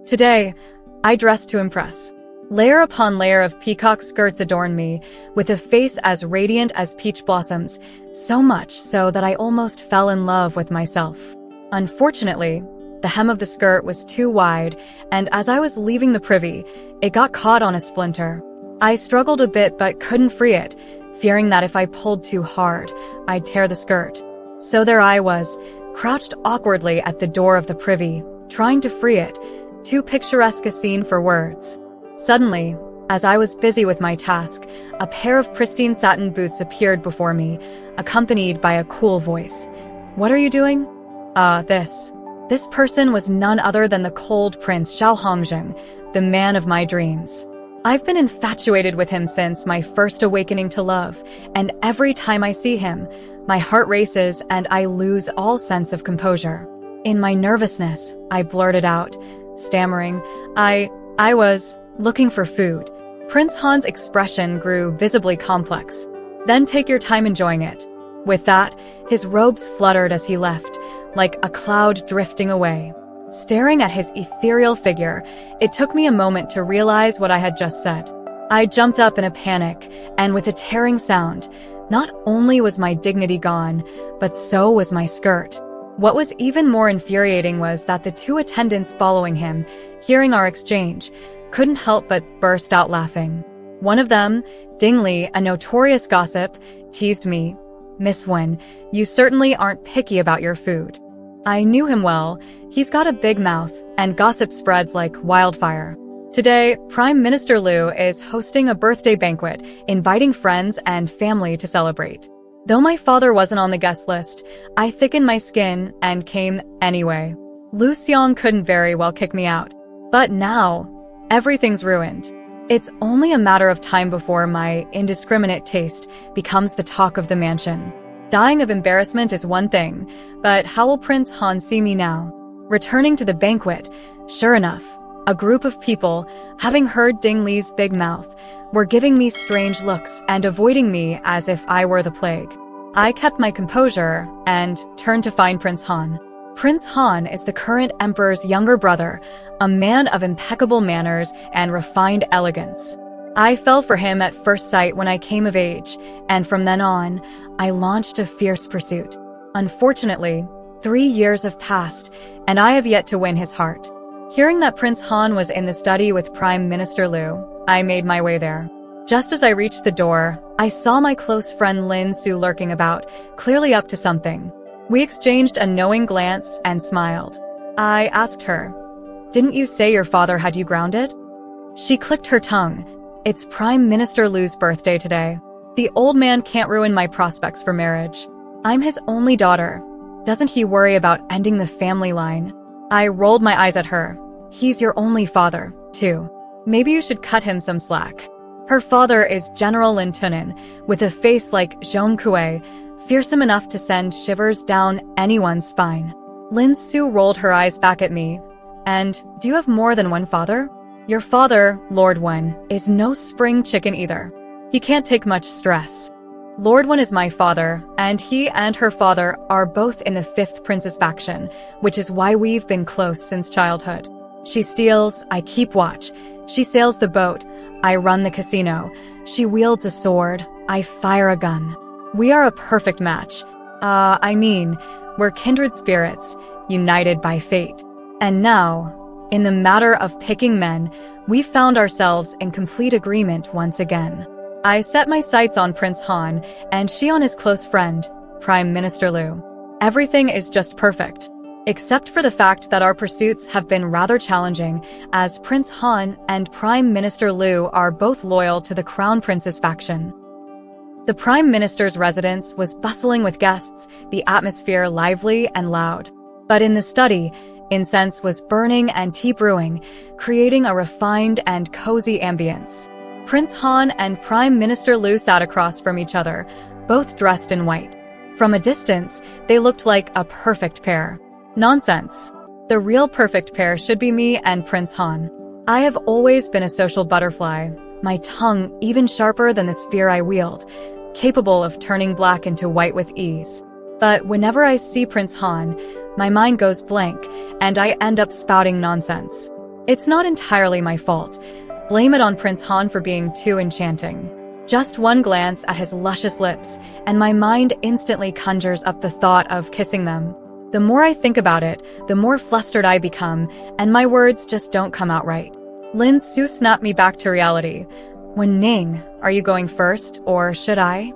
Today, I dress to impress. Layer upon layer of peacock skirts adorn me, with a face as radiant as peach blossoms, so much so that I almost fell in love with myself. Unfortunately, the hem of the skirt was too wide, and as I was leaving the privy, it got caught on a splinter. I struggled a bit but couldn't free it, fearing that if I pulled too hard, I'd tear the skirt. So there I was, crouched awkwardly at the door of the privy, trying to free it. Too picturesque a scene for words. Suddenly, as I was busy with my task, a pair of pristine satin boots appeared before me, accompanied by a cool voice. "What are you doing?" This person was none other than the cold Prince Xiao Hongjing, the man of my dreams. I've been infatuated with him since my first awakening to love, and every time I see him, my heart races and I lose all sense of composure. In my nervousness, I blurted out, stammering, I was looking for food. Prince Han's expression grew visibly complex. "Then take your time enjoying it." With that, his robes fluttered as he left, like a cloud drifting away. Staring at his ethereal figure, it took me a moment to realize what I had just said. I jumped up in a panic, and with a tearing sound, not only was my dignity gone, but so was my skirt. What was even more infuriating was that the two attendants following him, hearing our exchange, couldn't help but burst out laughing. One of them, Ding Li, a notorious gossip, teased me, "Miss Wen, you certainly aren't picky about your food." I knew him well. He's got a big mouth, and gossip spreads like wildfire. Today, Prime Minister Liu is hosting a birthday banquet, inviting friends and family to celebrate. Though my father wasn't on the guest list, I thickened my skin and came anyway. Lu Xiang couldn't very well kick me out. But now, everything's ruined. It's only a matter of time before my indiscriminate taste becomes the talk of the mansion. Dying of embarrassment is one thing, but how will Prince Han see me now? Returning to the banquet, sure enough, a group of people, having heard Ding Li's big mouth, were giving me strange looks and avoiding me as if I were the plague. I kept my composure and turned to find Prince Han. Prince Han is the current emperor's younger brother, a man of impeccable manners and refined elegance. I fell for him at first sight when I came of age, and from then on, I launched a fierce pursuit. Unfortunately, 3 years have passed, and I have yet to win his heart. Hearing that Prince Han was in the study with Prime Minister Liu, I made my way there. Just as I reached the door, I saw my close friend Lin Su lurking about, clearly up to something. We exchanged a knowing glance and smiled. I asked her, "Didn't you say your father had you grounded?" She clicked her tongue. "It's Prime Minister Liu's birthday today. The old man can't ruin my prospects for marriage. I'm his only daughter. Doesn't he worry about ending the family line?" I rolled my eyes at her. "He's your only father, too. Maybe you should cut him some slack." Her father is General Lin Tunin, with a face like Zhong Kuei, fearsome enough to send shivers down anyone's spine. Lin Su rolled her eyes back at me. "And do you have more than one father? Your father, Lord Wen, is no spring chicken either. He can't take much stress." Lord Wen is my father, and he and her father are both in the 5th Princess faction, which is why we've been close since childhood. She steals, I keep watch. She sails the boat, I run the casino. She wields a sword, I fire a gun. We are a perfect match. We're kindred spirits, united by fate. And now, in the matter of picking men, we found ourselves in complete agreement once again. I set my sights on Prince Han, and she on his close friend, Prime Minister Liu. Everything is just perfect, except for the fact that our pursuits have been rather challenging, as Prince Han and Prime Minister Liu are both loyal to the Crown Princess faction. The Prime Minister's residence was bustling with guests, the atmosphere lively and loud. But in the study, incense was burning and tea brewing, creating a refined and cozy ambience. Prince Han and Prime Minister Liu sat across from each other, both dressed in white. From a distance, they looked like a perfect pair. Nonsense. The real perfect pair should be me and Prince Han. I have always been a social butterfly, my tongue even sharper than the spear I wield, capable of turning black into white with ease. But whenever I see Prince Han, my mind goes blank, and I end up spouting nonsense. It's not entirely my fault. Blame it on Prince Han for being too enchanting. Just one glance at his luscious lips, and my mind instantly conjures up the thought of kissing them. The more I think about it, the more flustered I become, and my words just don't come out right. Lin Su snapped me back to reality. Wen Ning, are you going first, or should I?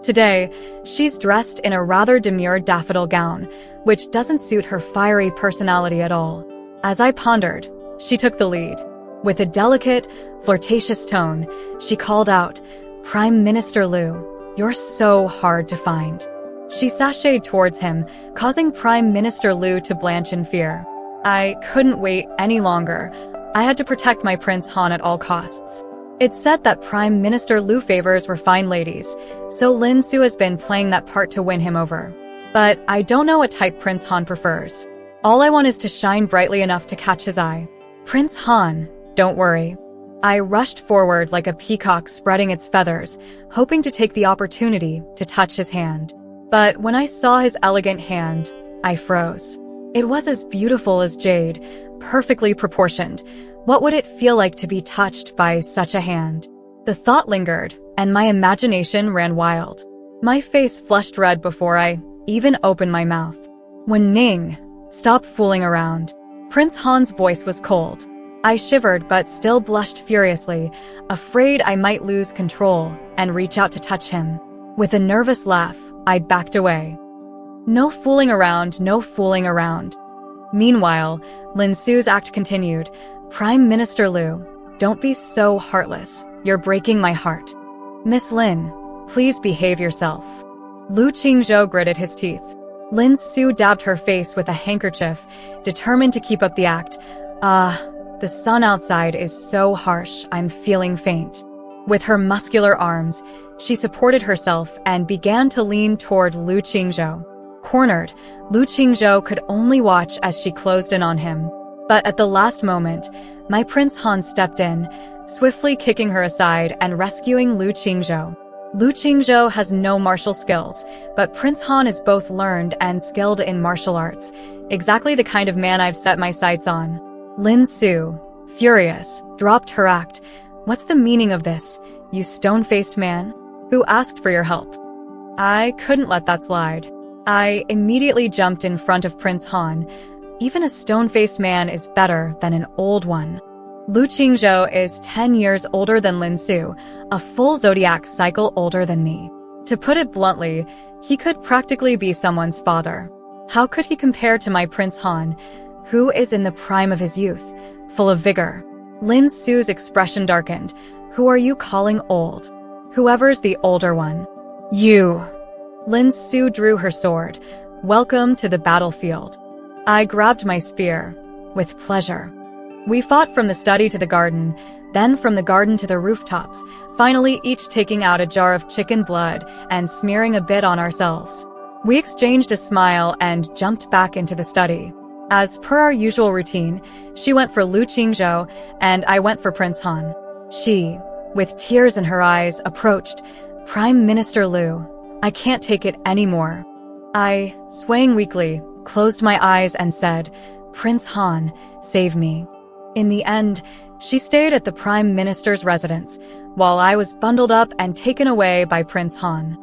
Today, she's dressed in a rather demure daffodil gown, which doesn't suit her fiery personality at all. As I pondered, she took the lead. With a delicate, flirtatious tone, she called out, "Prime Minister Liu, you're so hard to find." She sashayed towards him, causing Prime Minister Liu to blanch in fear. I couldn't wait any longer. I had to protect my Prince Han at all costs. It's said that Prime Minister Liu favors refined ladies, so Lin Su has been playing that part to win him over. But I don't know what type Prince Han prefers. All I want is to shine brightly enough to catch his eye. Prince Han, don't worry. I rushed forward like a peacock spreading its feathers, hoping to take the opportunity to touch his hand. But when I saw his elegant hand, I froze. It was as beautiful as jade, perfectly proportioned. What would it feel like to be touched by such a hand? The thought lingered, and my imagination ran wild. My face flushed red before I even opened my mouth. Wen Ning, stop fooling around. Prince Han's voice was cold. I shivered but still blushed furiously, afraid I might lose control and reach out to touch him. With a nervous laugh, I backed away. No fooling around, no fooling around. Meanwhile, Lin Su's act continued. Prime Minister Liu, don't be so heartless. You're breaking my heart. Miss Lin, please behave yourself. Lu Qingzhou gritted his teeth. Lin Su dabbed her face with a handkerchief, determined to keep up the act. The sun outside is so harsh, I'm feeling faint. With her muscular arms, she supported herself and began to lean toward Lu Qingzhou. Cornered, Lu Qingzhou could only watch as she closed in on him. But at the last moment, my Prince Han stepped in, swiftly kicking her aside and rescuing Lu Qingzhou. Lu Qingzhou has no martial skills, but Prince Han is both learned and skilled in martial arts, exactly the kind of man I've set my sights on. Lin Su, furious, dropped her act. What's the meaning of this, you stone-faced man? Who asked for your help? I couldn't let that slide. I immediately jumped in front of Prince Han. Even a stone-faced man is better than an old one. Lu Qingzhou is 10 years older than Lin Su, a full zodiac cycle older than me. To put it bluntly, he could practically be someone's father. How could he compare to my Prince Han, who is in the prime of his youth, full of vigor? Lin Su's expression darkened. Who are you calling old? Whoever's the older one. You. Lin Su drew her sword. Welcome to the battlefield. I grabbed my spear. With pleasure. We fought from the study to the garden, then from the garden to the rooftops, finally each taking out a jar of chicken blood and smearing a bit on ourselves. We exchanged a smile and jumped back into the study. As per our usual routine, she went for Lu Qingzhou and I went for Prince Han. She, with tears in her eyes, approached. Prime Minister Liu, I can't take it anymore. I, swaying weakly, closed my eyes and said, Prince Han, save me. In the end, she stayed at the Prime Minister's residence, while I was bundled up and taken away by Prince Han.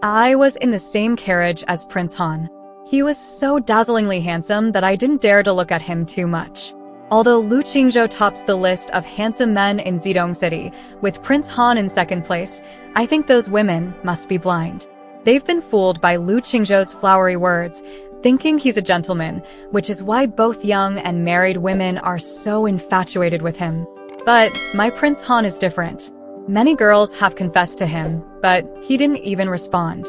I was in the same carriage as Prince Han. He was so dazzlingly handsome that I didn't dare to look at him too much. Although Lu Qingzhou tops the list of handsome men in Zidong City, with Prince Han in second place, I think those women must be blind. They've been fooled by Lu Qingzhou's flowery words, thinking he's a gentleman, which is why both young and married women are so infatuated with him. But my Prince Han is different. Many girls have confessed to him, but he didn't even respond.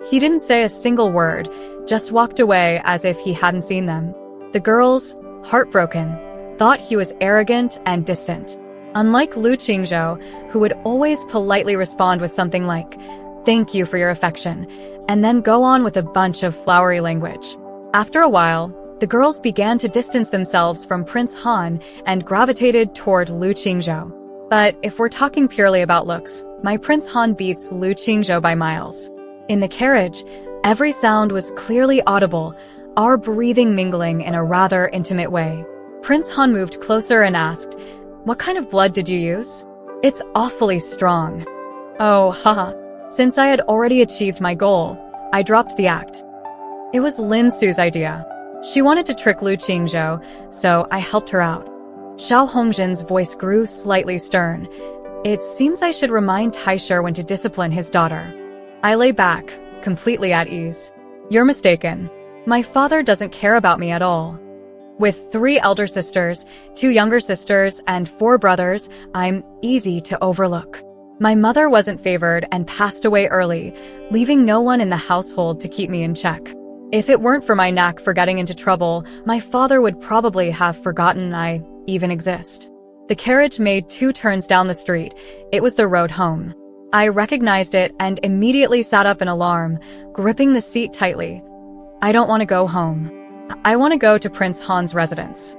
He didn't say a single word, just walked away as if he hadn't seen them. The girls, heartbroken, thought he was arrogant and distant. Unlike Lu Qingzhou, who would always politely respond with something like, "Thank you for your affection," and then go on with a bunch of flowery language. After a while, the girls began to distance themselves from Prince Han and gravitated toward Lu Qingzhou. But if we're talking purely about looks, my Prince Han beats Lu Qingzhou by miles. In the carriage, every sound was clearly audible, our breathing mingling in a rather intimate way. Prince Han moved closer and asked, "What kind of blood did you use?" "It's awfully strong." Oh, haha. Since I had already achieved my goal, I dropped the act. It was Lin Su's idea. She wanted to trick Lu Qingzhou, so I helped her out. Xiao Hongjin's voice grew slightly stern. "It seems I should remind Taisher when to discipline his daughter." I lay back, completely at ease. "You're mistaken. My father doesn't care about me at all. With 3 elder sisters, 2 younger sisters, and 4 brothers, I'm easy to overlook. My mother wasn't favored and passed away early, leaving no one in the household to keep me in check. If it weren't for my knack for getting into trouble, my father would probably have forgotten I even exist." The carriage made 2 turns down the street. It was the road home. I recognized it and immediately sat up in alarm, gripping the seat tightly. I don't want to go home. I want to go to Prince Han's residence.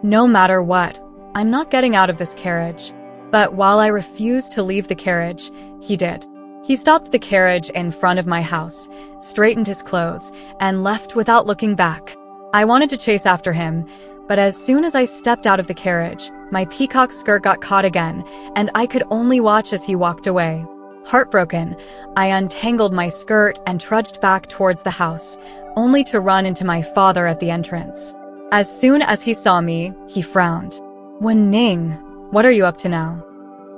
No matter what, I'm not getting out of this carriage. But while I refused to leave the carriage, he did. He stopped the carriage in front of my house, straightened his clothes, and left without looking back. I wanted to chase after him, but as soon as I stepped out of the carriage, my peacock skirt got caught again, and I could only watch as he walked away. Heartbroken, I untangled my skirt and trudged back towards the house, only to run into my father at the entrance. As soon as he saw me, he frowned. "Wen Ning, what are you up to now?"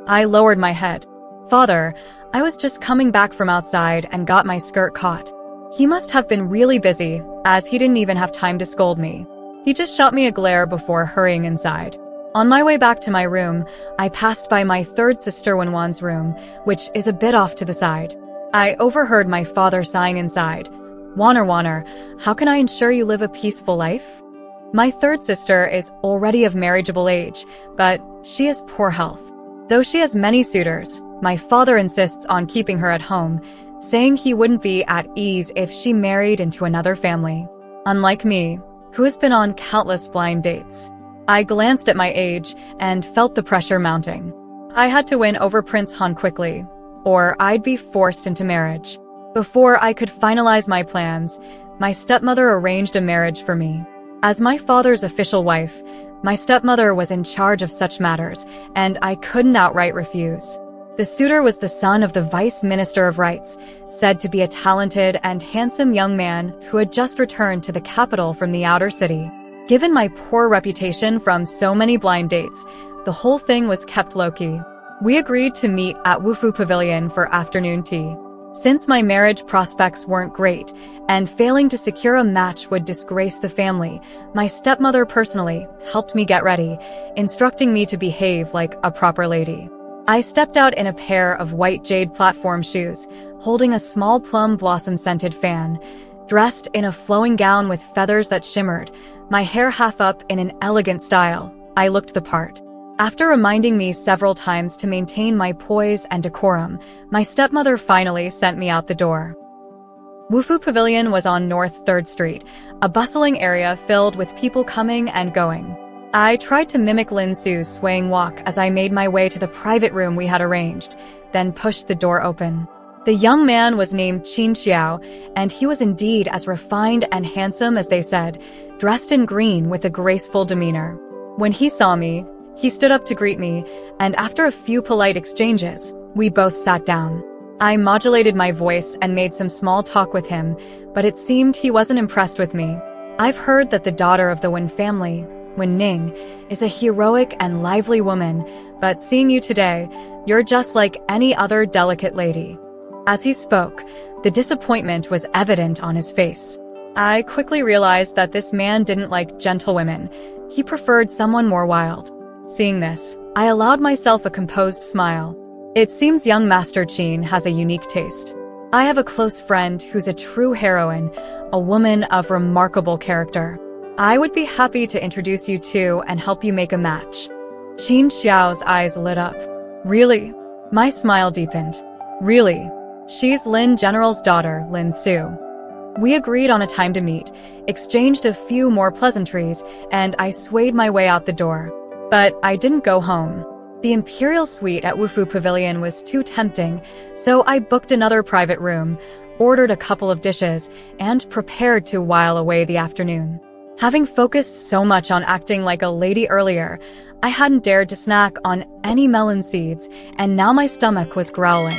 I lowered my head. "Father, I was just coming back from outside and got my skirt caught." He must have been really busy, as he didn't even have time to scold me. He just shot me a glare before hurrying inside. On my way back to my room, I passed by my 3rd sister Wenwan's room, which is a bit off to the side. I overheard my father sighing inside. Wanner, how can I ensure you live a peaceful life?" My 3rd sister is already of marriageable age, but she has poor health. Though she has many suitors, my father insists on keeping her at home, saying he wouldn't be at ease if she married into another family. Unlike me, who has been on countless blind dates. I glanced at my age and felt the pressure mounting. I had to win over Prince Han quickly, or I'd be forced into marriage. Before I could finalize my plans, my stepmother arranged a marriage for me. As my father's official wife, my stepmother was in charge of such matters, and I couldn't outright refuse. The suitor was the son of the Vice Minister of Rights, said to be a talented and handsome young man who had just returned to the capital from the outer city. Given my poor reputation from so many blind dates, the whole thing was kept low-key. We agreed to meet at Wufu Pavilion for afternoon tea. Since my marriage prospects weren't great, and failing to secure a match would disgrace the family, my stepmother personally helped me get ready, instructing me to behave like a proper lady. I stepped out in a pair of white jade platform shoes, holding a small plum blossom-scented fan. Dressed in a flowing gown with feathers that shimmered, my hair half up in an elegant style, I looked the part. After reminding me several times to maintain my poise and decorum, my stepmother finally sent me out the door. Wufu Pavilion was on North 3rd Street, a bustling area filled with people coming and going. I tried to mimic Lin Su's swaying walk as I made my way to the private room we had arranged, then pushed the door open. The young man was named Qin Xiao, and he was indeed as refined and handsome as they said, dressed in green with a graceful demeanor. When he saw me, he stood up to greet me, and after a few polite exchanges, we both sat down. I modulated my voice and made some small talk with him, but it seemed he wasn't impressed with me. I've heard that the daughter of the Wen family, Wen Ning, is a heroic and lively woman, but seeing you today, you're just like any other delicate lady. As he spoke, the disappointment was evident on his face. I quickly realized that this man didn't like gentlewomen. He preferred someone more wild. Seeing this, I allowed myself a composed smile. It seems young Master Qin has a unique taste. I have a close friend who's a true heroine, a woman of remarkable character. I would be happy to introduce you to and help you make a match. Qin Xiao's eyes lit up. Really? My smile deepened. Really? She's Lin General's daughter, Lin Su. We agreed on a time to meet, exchanged a few more pleasantries, and I swayed my way out the door. But I didn't go home. The imperial suite at Wufu Pavilion was too tempting, so I booked another private room, ordered a couple of dishes, and prepared to while away the afternoon. Having focused so much on acting like a lady earlier, I hadn't dared to snack on any melon seeds, and now my stomach was growling.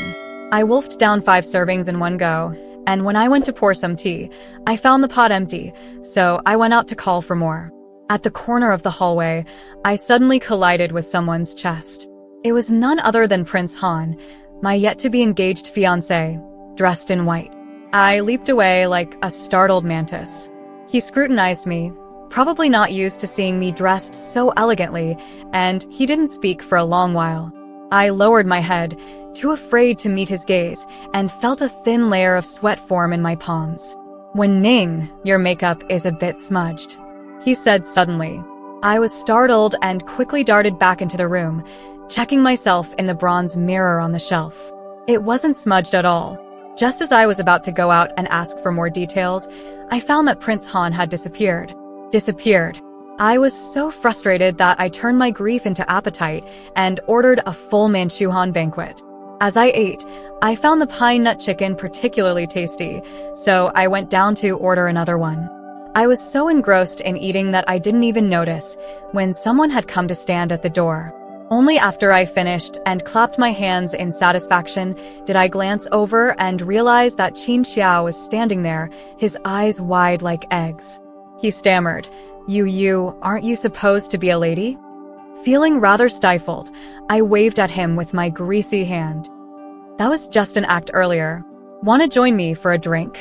I wolfed down 5 servings in one go, and when I went to pour some tea, I found the pot empty, so I went out to call for more. At the corner of the hallway, I suddenly collided with someone's chest. It was none other than Prince Han, my yet-to-be-engaged fiancé, dressed in white. I leaped away like a startled mantis. He scrutinized me, probably not used to seeing me dressed so elegantly, and he didn't speak for a long while. I lowered my head, too afraid to meet his gaze, and felt a thin layer of sweat form in my palms. "Wen Ning, your makeup is a bit smudged," he said suddenly. I was startled and quickly darted back into the room, checking myself in the bronze mirror on the shelf. It wasn't smudged at all. Just as I was about to go out and ask for more details, I found that Prince Han had disappeared. I was so frustrated that I turned my grief into appetite and ordered a full Manchuhan banquet. As I ate, I found the pine nut chicken particularly tasty, so I went down to order another one. I was so engrossed in eating that I didn't even notice when someone had come to stand at the door. Only after I finished and clapped my hands in satisfaction did I glance over and realize that Qin Xiao was standing there, his eyes wide like eggs. He stammered, aren't you supposed to be a lady?" Feeling rather stifled, I waved at him with my greasy hand. "That was just an act earlier. Want to join me for a drink?"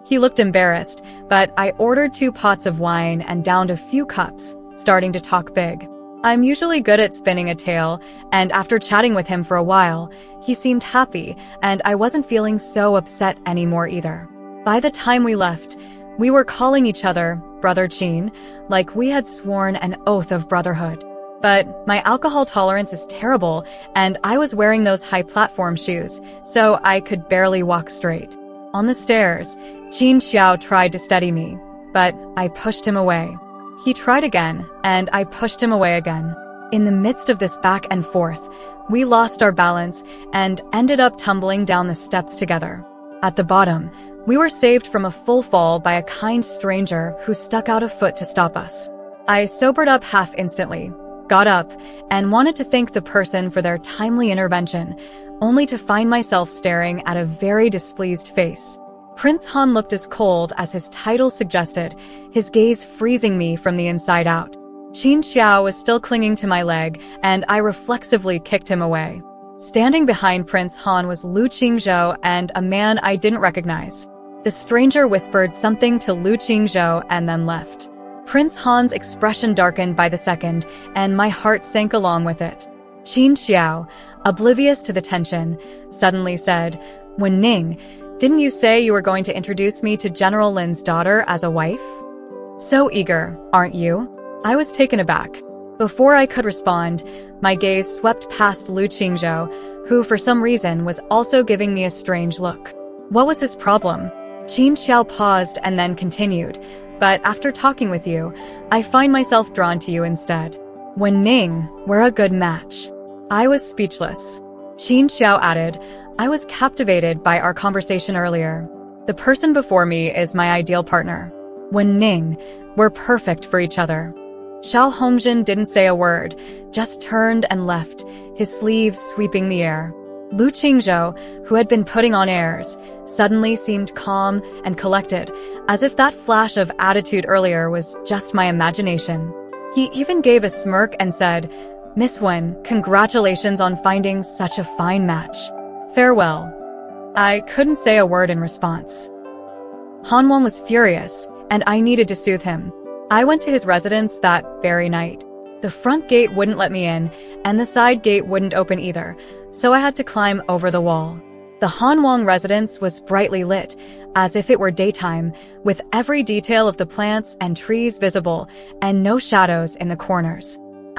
He looked embarrassed, but I ordered 2 pots of wine and downed a few cups, starting to talk big. I'm usually good at spinning a tale, and after chatting with him for a while, he seemed happy, and I wasn't feeling so upset anymore either. By the time we left, we were calling each other Brother Qin, like we had sworn an oath of brotherhood. But my alcohol tolerance is terrible, and I was wearing those high platform shoes, so I could barely walk straight. On the stairs, Qin Xiao tried to steady me, but I pushed him away. He tried again, and I pushed him away again. In the midst of this back and forth, we lost our balance and ended up tumbling down the steps together. At the bottom, we were saved from a full fall by a kind stranger who stuck out a foot to stop us. I sobered up half instantly, got up, and wanted to thank the person for their timely intervention, only to find myself staring at a very displeased face. Prince Han looked as cold as his title suggested, his gaze freezing me from the inside out. Qin Xiao was still clinging to my leg, and I reflexively kicked him away. Standing behind Prince Han was Lu Qingzhou and a man I didn't recognize. The stranger whispered something to Lu Qingzhou and then left. Prince Han's expression darkened by the second, and my heart sank along with it. Qin Xiao, oblivious to the tension, suddenly said, "Wen Ning, didn't you say you were going to introduce me to General Lin's daughter as a wife? So eager, aren't you?" I was taken aback. Before I could respond, my gaze swept past Lu Qingzhou, who for some reason was also giving me a strange look. What was his problem? Qin Xiao paused and then continued, "But after talking with you, I find myself drawn to you instead. Wen Ning, we're a good match." I was speechless. Qin Xiao added, "I was captivated by our conversation earlier. The person before me is my ideal partner. Wen Ning, we're perfect for each other." Xiao Hongzhen didn't say a word, just turned and left, his sleeves sweeping the air. Lu Qingzhou, who had been putting on airs, suddenly seemed calm and collected, as if that flash of attitude earlier was just my imagination. He even gave a smirk and said, "Miss Wen, congratulations on finding such a fine match. Farewell." I couldn't say a word in response. Hanwang was furious, and I needed to soothe him. I went to his residence that very night. The front gate wouldn't let me in, and the side gate wouldn't open either, so I had to climb over the wall. The Hanwang residence was brightly lit, as if it were daytime, with every detail of the plants and trees visible, and no shadows in the corners.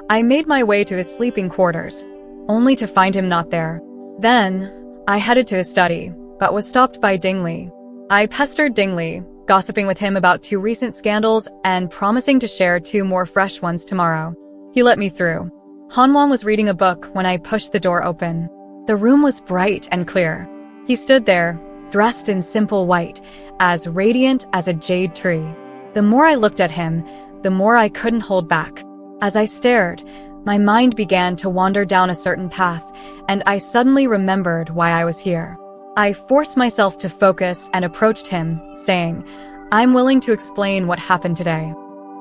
I made my way to his sleeping quarters, only to find him not there. Then, I headed to his study, but was stopped by Ding Li. I pestered Ding Li, gossiping with him about 2 recent scandals and promising to share 2 more fresh ones tomorrow. He let me through. Hanwang was reading a book when I pushed the door open. The room was bright and clear. He stood there, dressed in simple white, as radiant as a jade tree. The more I looked at him, the more I couldn't hold back. As I stared, my mind began to wander down a certain path, and I suddenly remembered why I was here. I forced myself to focus and approached him, saying, "I'm willing to explain what happened today."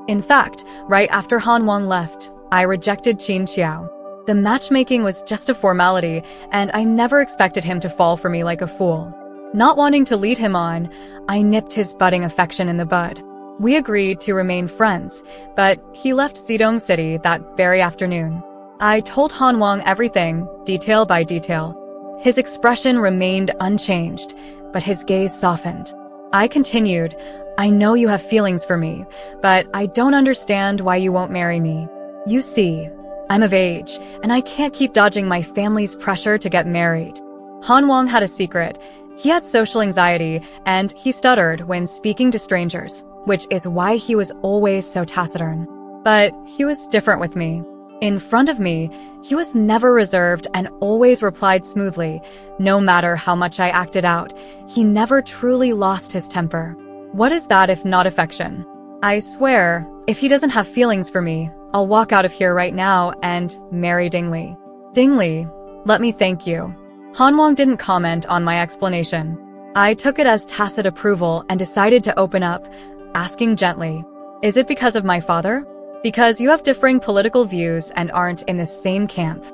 In fact, right after Han Wang left, I rejected Qin Qiao. The matchmaking was just a formality, and I never expected him to fall for me like a fool. Not wanting to lead him on, I nipped his budding affection in the bud. We agreed to remain friends, but he left Zidong City that very afternoon. I told Han Wang everything, detail by detail. His expression remained unchanged, but his gaze softened. I continued, "I know you have feelings for me, but I don't understand why you won't marry me. You see, I'm of age, and I can't keep dodging my family's pressure to get married." Han Wang had a secret. He had social anxiety, and he stuttered when speaking to strangers, which is why he was always so taciturn. But he was different with me. In front of me, he was never reserved and always replied smoothly, no matter how much I acted out. He never truly lost his temper. What is that if not affection? I swear, if he doesn't have feelings for me, I'll walk out of here right now and marry Dingli. Dingli, let me thank you. Han Wang didn't comment on my explanation. I took it as tacit approval and decided to open up, asking gently, "Is it because of my father? Because you have differing political views and aren't in the same camp."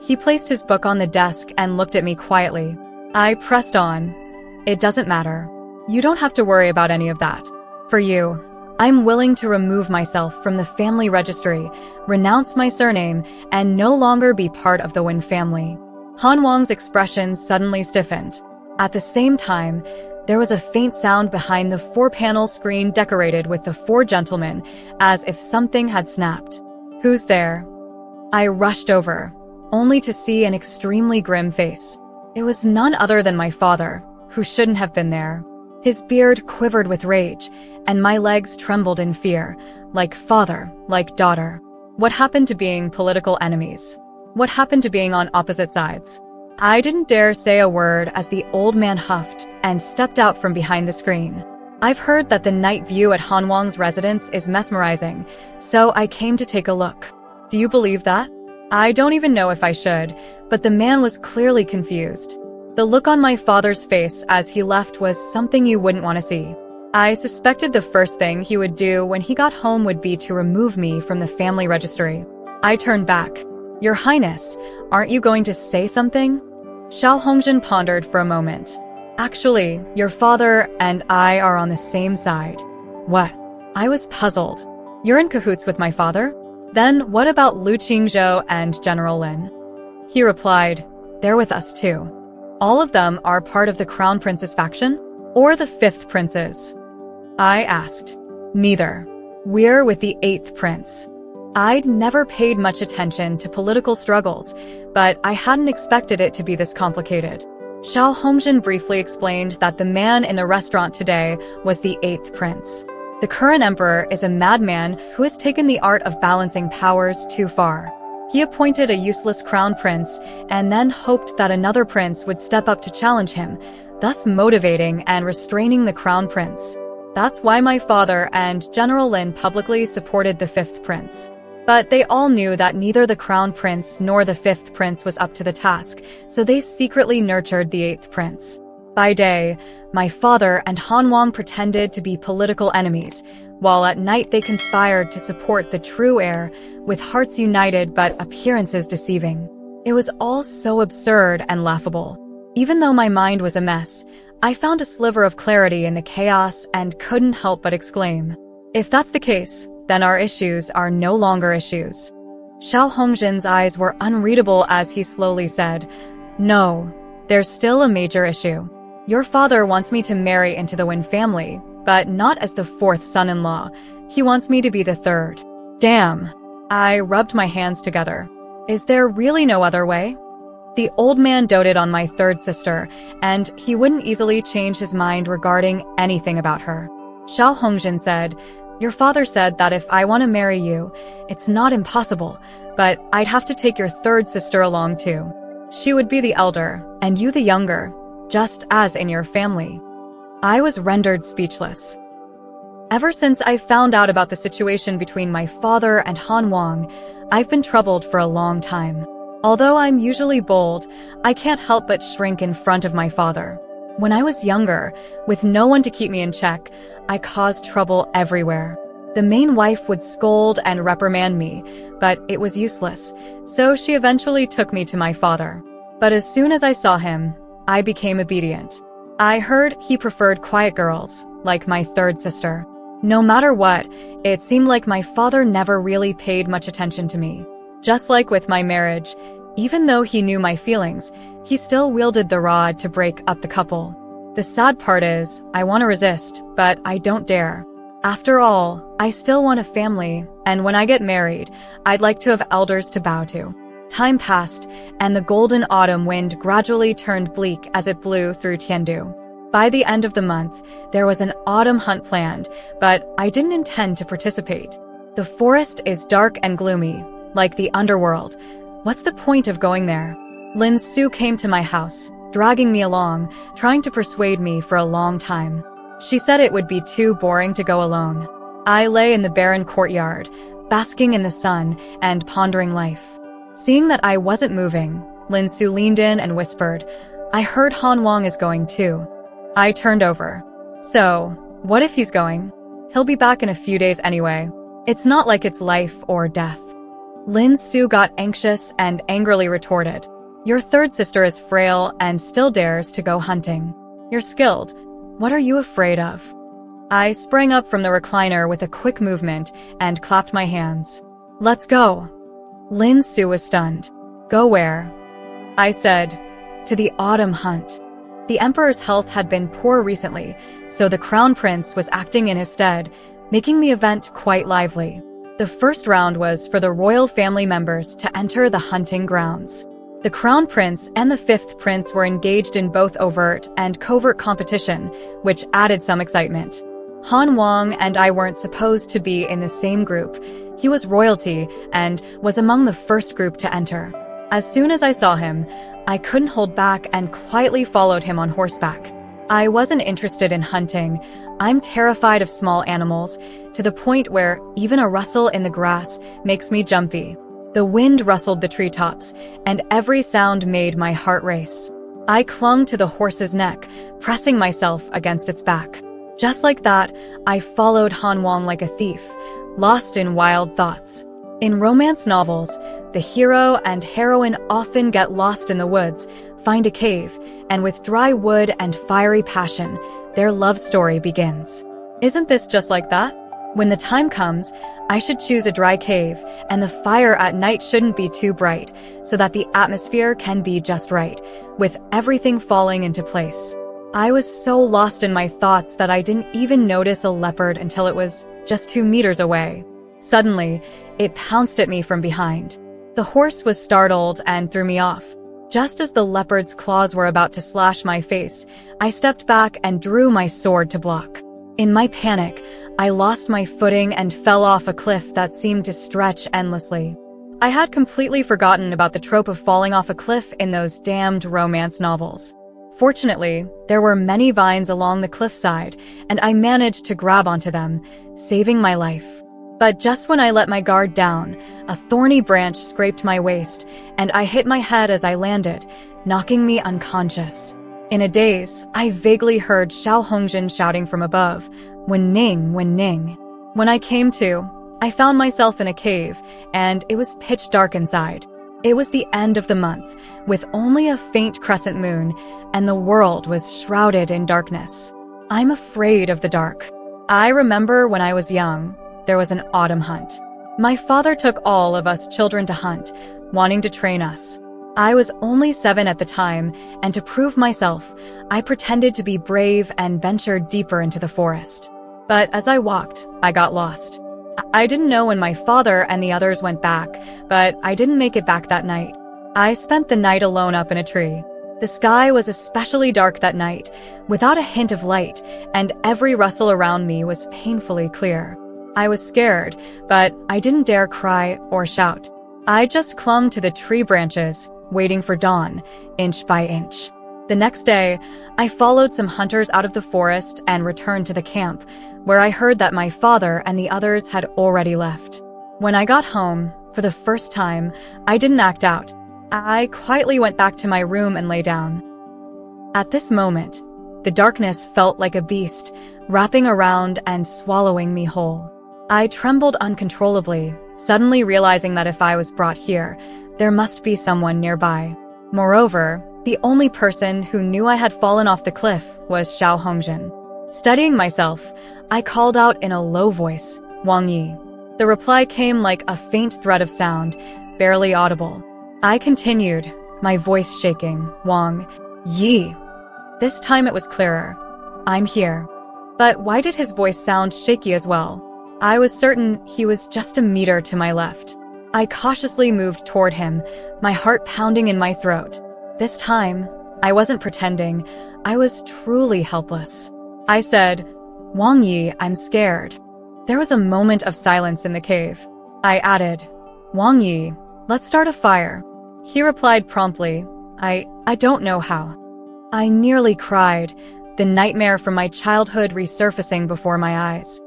He placed his book on the desk and looked at me quietly. I pressed on. "It doesn't matter. You don't have to worry about any of that. For you, I'm willing to remove myself from the family registry, renounce my surname, and no longer be part of the Wen family." Han Wang's expression suddenly stiffened. At the same time, there was a faint sound behind the 4-panel screen decorated with the 4 gentlemen, as if something had snapped. "Who's there?" I rushed over, only to see an extremely grim face. It was none other than my father, who shouldn't have been there. His beard quivered with rage, and my legs trembled in fear, like father, like daughter. What happened to being political enemies? What happened to being on opposite sides? I didn't dare say a word as the old man huffed and stepped out from behind the screen. "I've heard that the night view at Han Wang's residence is mesmerizing, so I came to take a look. Do you believe that?" I don't even know if I should, but the man was clearly confused. The look on my father's face as he left was something you wouldn't want to see. I suspected the first thing he would do when he got home would be to remove me from the family registry. I turned back. "Your Highness, aren't you going to say something?" Xiao Hongjin pondered for a moment. "Actually, your father and I are on the same side." "What?" I was puzzled. "You're in cahoots with my father? Then what about Lu Qingzhou and General Lin?" He replied, "They're with us too." "All of them are part of the Crown Prince's faction? Or the 5th Prince's?" I asked. "Neither. We're with the 8th Prince." I'd never paid much attention to political struggles, but I hadn't expected it to be this complicated. Xiao Hongjin briefly explained that the man in the restaurant today was the 8th Prince. The current emperor is a madman who has taken the art of balancing powers too far. He appointed a useless crown prince and then hoped that another prince would step up to challenge him, thus motivating and restraining the crown prince. That's why my father and General Lin publicly supported the 5th Prince. But they all knew that neither the Crown Prince nor the 5th Prince was up to the task, so they secretly nurtured the 8th Prince. By day, my father and Han Wang pretended to be political enemies, while at night they conspired to support the true heir, with hearts united but appearances deceiving. It was all so absurd and laughable. Even though my mind was a mess, I found a sliver of clarity in the chaos and couldn't help but exclaim, "If that's the case, then our issues are no longer issues." Xiao Hongjin's eyes were unreadable as he slowly said, "No, there's still a major issue. Your father wants me to marry into the Wen family, but not as the 4th son-in-law. He wants me to be the 3rd. Damn." I rubbed my hands together. Is there really no other way? The old man doted on my 3rd sister, and he wouldn't easily change his mind regarding anything about her. Xiao Hongjin said, "Your father said that if I want to marry you, it's not impossible, but I'd have to take your 3rd sister along too. She would be the elder, and you the younger, just as in your family." I was rendered speechless. Ever since I found out about the situation between my father and Han Wang, I've been troubled for a long time. Although I'm usually bold, I can't help but shrink in front of my father. When I was younger, with no one to keep me in check, I caused trouble everywhere. The main wife would scold and reprimand me, but it was useless, so she eventually took me to my father. But as soon as I saw him, I became obedient. I heard he preferred quiet girls, like my third sister. No matter what, it seemed like my father never really paid much attention to me. Just like with my marriage, even though he knew my feelings, he still wielded the rod to break up the couple. The sad part is, I want to resist, but I don't dare. After all, I still want a family, and when I get married, I'd like to have elders to bow to. Time passed, and the golden autumn wind gradually turned bleak as it blew through Tiandu. By the end of the month, there was an autumn hunt planned, but I didn't intend to participate. The forest is dark and gloomy, like the underworld. What's the point of going there? Lin Su came to my house, dragging me along, trying to persuade me for a long time. She said it would be too boring to go alone. I lay in the barren courtyard, basking in the sun and pondering life. Seeing that I wasn't moving, Lin Su leaned in and whispered, "I heard Han Wang is going too." I turned over. "So, what if he's going? He'll be back in a few days anyway. It's not like it's life or death." Lin Su got anxious and angrily retorted, "Your third sister is frail and still dares to go hunting. You're skilled. What are you afraid of?" I sprang up from the recliner with a quick movement and clapped my hands. "Let's go." Lin Su was stunned. "Go where?" I said, "To the autumn hunt." The emperor's health had been poor recently, so the crown prince was acting in his stead, making the event quite lively. The first round was for the royal family members to enter the hunting grounds. The crown prince and the fifth prince were engaged in both overt and covert competition, which added some excitement. Han Wang and I weren't supposed to be in the same group. He was royalty and was among the first group to enter. As soon as I saw him, I couldn't hold back and quietly followed him on horseback. I wasn't interested in hunting. I'm terrified of small animals, to the point where even a rustle in the grass makes me jumpy. The wind rustled the treetops, and every sound made my heart race. I clung to the horse's neck, pressing myself against its back. Just like that, I followed Han Wang like a thief, lost in wild thoughts. In romance novels, the hero and heroine often get lost in the woods, find a cave, and with dry wood and fiery passion, their love story begins. Isn't this just like that? When the time comes, I should choose a dry cave, and the fire at night shouldn't be too bright, so that the atmosphere can be just right, with everything falling into place. I was so lost in my thoughts that I didn't even notice a leopard until it was just 2 meters away. Suddenly, it pounced at me from behind. The horse was startled and threw me off. Just as the leopard's claws were about to slash my face, I stepped back and drew my sword to block. In my panic, I lost my footing and fell off a cliff that seemed to stretch endlessly. I had completely forgotten about the trope of falling off a cliff in those damned romance novels. Fortunately, there were many vines along the cliffside, and I managed to grab onto them, saving my life. But just when I let my guard down, a thorny branch scraped my waist, and I hit my head as I landed, knocking me unconscious. In a daze, I vaguely heard Xiao Hongjin shouting from above, "Wen Ning, Wen Ning." When I came to, I found myself in a cave, and it was pitch dark inside. It was the end of the month, with only a faint crescent moon, and the world was shrouded in darkness. I'm afraid of the dark. I remember when I was young, there was an autumn hunt. My father took all of us children to hunt, wanting to train us. I was only 7 at the time, and to prove myself, I pretended to be brave and ventured deeper into the forest. But as I walked, I got lost. I didn't know when my father and the others went back, but I didn't make it back that night. I spent the night alone up in a tree. The sky was especially dark that night, without a hint of light, and every rustle around me was painfully clear. I was scared, but I didn't dare cry or shout. I just clung to the tree branches, waiting for dawn, inch by inch. The next day, I followed some hunters out of the forest and returned to the camp, where I heard that my father and the others had already left. When I got home, for the first time, I didn't act out. I quietly went back to my room and lay down. At this moment, the darkness felt like a beast, wrapping around and swallowing me whole. I trembled uncontrollably, suddenly realizing that if I was brought here, there must be someone nearby. Moreover, the only person who knew I had fallen off the cliff was Xiao Hongjin. Steadying myself, I called out in a low voice, "Wang Yi." The reply came like a faint thread of sound, barely audible. I continued, my voice shaking, "Wang Yi." This time it was clearer. "I'm here." But why did his voice sound shaky as well? I was certain he was just a meter to my left. I cautiously moved toward him, my heart pounding in my throat. This time, I wasn't pretending. I was truly helpless. I said, "Wang Yi, I'm scared." There was a moment of silence in the cave. I added, "Wang Yi, let's start a fire." He replied promptly, I don't know how." I nearly cried, the nightmare from my childhood resurfacing before my eyes.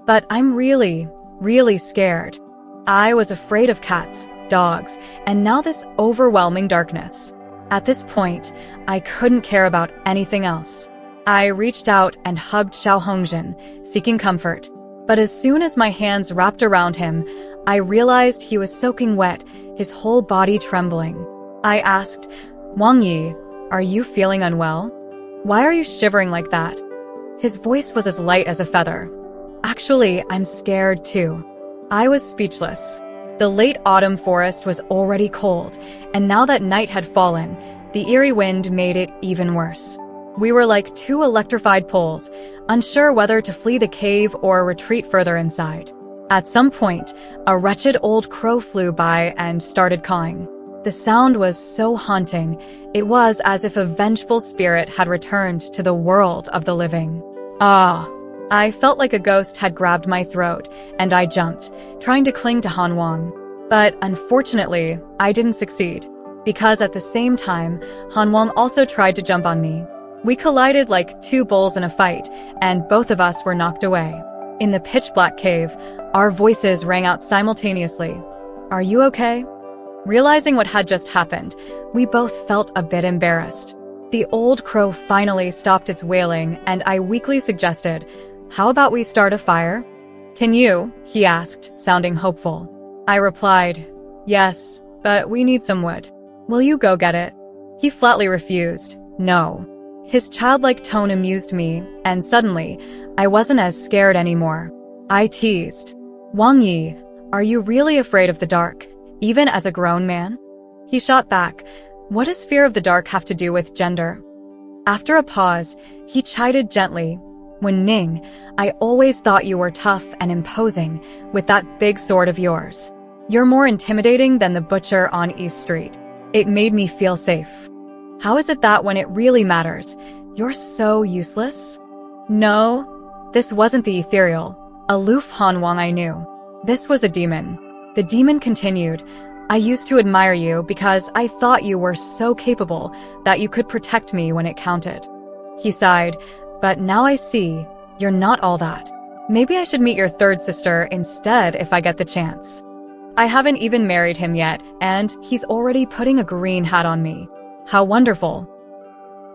But I'm really, really scared. I was afraid of cats, dogs, and now this overwhelming darkness. At this point, I couldn't care about anything else. I reached out and hugged Xiao Hongjin, seeking comfort. But as soon as my hands wrapped around him, I realized he was soaking wet, his whole body trembling. I asked, "Wang Yi, are you feeling unwell? Why are you shivering like that?" His voice was as light as a feather. "Actually, I'm scared too." I was speechless. The late autumn forest was already cold, and now that night had fallen, the eerie wind made it even worse. We were like two electrified poles, unsure whether to flee the cave or retreat further inside. At some point, a wretched old crow flew by and started cawing. The sound was so haunting, it was as if a vengeful spirit had returned to the world of the living. Ah! I felt like a ghost had grabbed my throat, and I jumped, trying to cling to Han Wang. But unfortunately, I didn't succeed, because at the same time, Han Wang also tried to jump on me. We collided like two bulls in a fight, and both of us were knocked away. In the pitch-black cave, our voices rang out simultaneously. "Are you okay?" Realizing what had just happened, we both felt a bit embarrassed. The old crow finally stopped its wailing, and I weakly suggested, "How about we start a fire?" "Can you?" he asked, sounding hopeful. I replied, "Yes, but we need some wood. Will you go get it?" He flatly refused, "No." His childlike tone amused me, and suddenly, I wasn't as scared anymore. I teased, "Wang Yi, are you really afraid of the dark, even as a grown man?" He shot back, "What does fear of the dark have to do with gender?" After a pause, he chided gently, "When Ning, I always thought you were tough and imposing, with that big sword of yours. You're more intimidating than the butcher on East Street. It made me feel safe. How is it that when it really matters, you're so useless?" No, this wasn't the ethereal, aloof Han Wang I knew. This was a demon. The demon continued, "I used to admire you because I thought you were so capable that you could protect me when it counted." He sighed, "But now I see, you're not all that. Maybe I should meet your third sister instead if I get the chance. I haven't even married him yet, and he's already putting a green hat on me. How wonderful."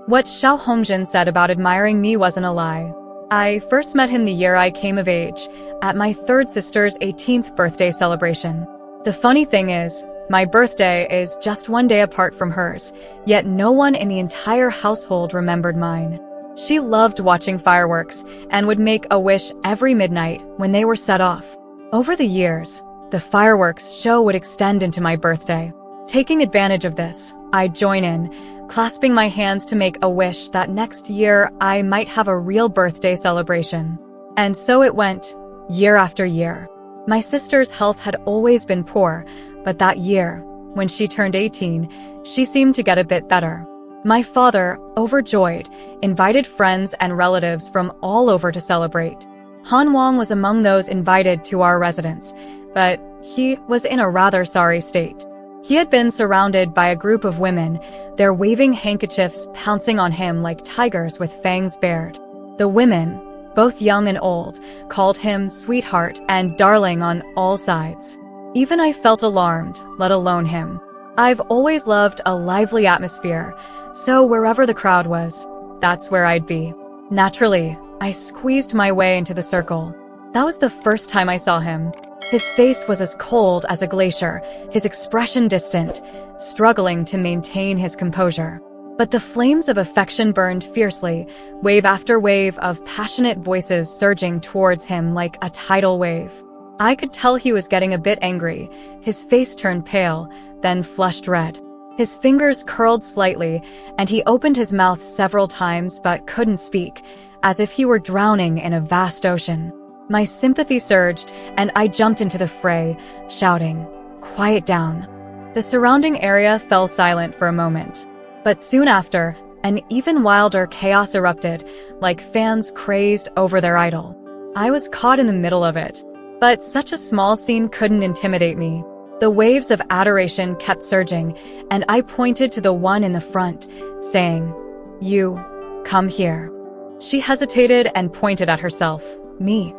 What Xiao Hongjin said about admiring me wasn't a lie. I first met him the year I came of age, at my third sister's 18th birthday celebration. The funny thing is, my birthday is just one day apart from hers, yet no one in the entire household remembered mine. She loved watching fireworks and would make a wish every midnight when they were set off. Over the years, the fireworks show would extend into my birthday. Taking advantage of this, I'd join in, clasping my hands to make a wish that next year I might have a real birthday celebration. And so it went, year after year. My sister's health had always been poor, but that year, when she turned 18, she seemed to get a bit better. My father, overjoyed, invited friends and relatives from all over to celebrate. Han Wang was among those invited to our residence, but he was in a rather sorry state. He had been surrounded by a group of women, their waving handkerchiefs pouncing on him like tigers with fangs bared. The women, both young and old, called him sweetheart and darling on all sides. Even I felt alarmed, let alone him. I've always loved a lively atmosphere, so wherever the crowd was, that's where I'd be. Naturally, I squeezed my way into the circle. That was the first time I saw him. His face was as cold as a glacier, his expression distant, struggling to maintain his composure. But the flames of affection burned fiercely, wave after wave of passionate voices surging towards him like a tidal wave. I could tell he was getting a bit angry. His face turned pale, then flushed red. His fingers curled slightly, and he opened his mouth several times but couldn't speak, as if he were drowning in a vast ocean. My sympathy surged, and I jumped into the fray, shouting, "Quiet down." The surrounding area fell silent for a moment. But soon after, an even wilder chaos erupted, like fans crazed over their idol. I was caught in the middle of it. But such a small scene couldn't intimidate me. The waves of adoration kept surging, and I pointed to the one in the front, saying, "You, come here." She hesitated and pointed at herself. Me.